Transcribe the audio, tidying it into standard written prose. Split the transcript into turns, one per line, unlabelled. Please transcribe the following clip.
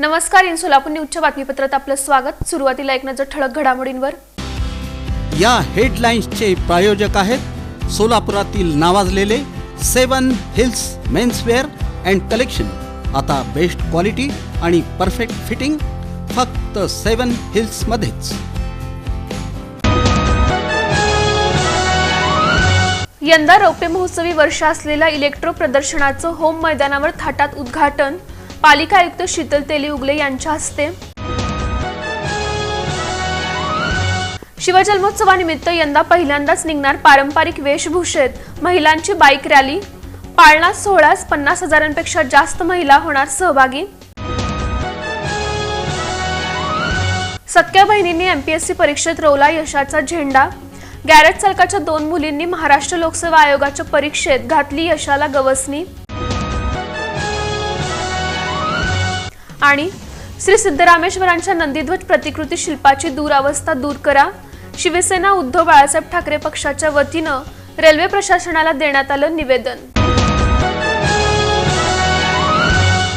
नमस्कार, इन सोलापूर न्यूजच्या बातमीपत्रात आपलं स्वागत। सुरुवातीला एक नजर ठळक घडामोडींवर।
या हेडलाईन्सचे प्रायोजक आहेत सोलापुरातील नावाजलेले 7 हिल्स मेन्सवेअर अँड कलेक्शन। आता बेस्ट क्वालिटी आणि परफेक्ट फिटिंग फक्त 7 हिल्स मध्येच।
यंदा रौप्य महोत्सवी वर्ष असलेल्या इलेक्ट्रो प्रदर्शनाचं होम मैदानावर थाटात उद्घाटन पालिका आयुक्त शीतल तेली उगले यांच्या हस्ते। शिवजन्मोत्सवानिमित्त यंदा पहिल्यांदाच निघणार पारंपरिक वेशभूषेत महिलांची बाईक रॅली। पाळणा सोहळ्यास 50,000पेक्षा जास्त महिला होणार सहभागी। सख्या बहिणींनी एमपीएससी परीक्षेत रोवला यशाचा झेंडा। गॅरेज चालकाच्या 2 मुलींनी महाराष्ट्र लोकसेवा आयोगाच्या परीक्षेत घातली यशाला गवसणी। आणि श्री सिद्धरामेश्वरांच्या नंदीध्वज प्रतिकृती शिल्पाची दुरावस्था दूर करा। शिवसेना उद्धव बाळासाहेब ठाकरे पक्षाच्या वतीनं रेल्वे प्रशासनाला देण्यात आलं निवेदन।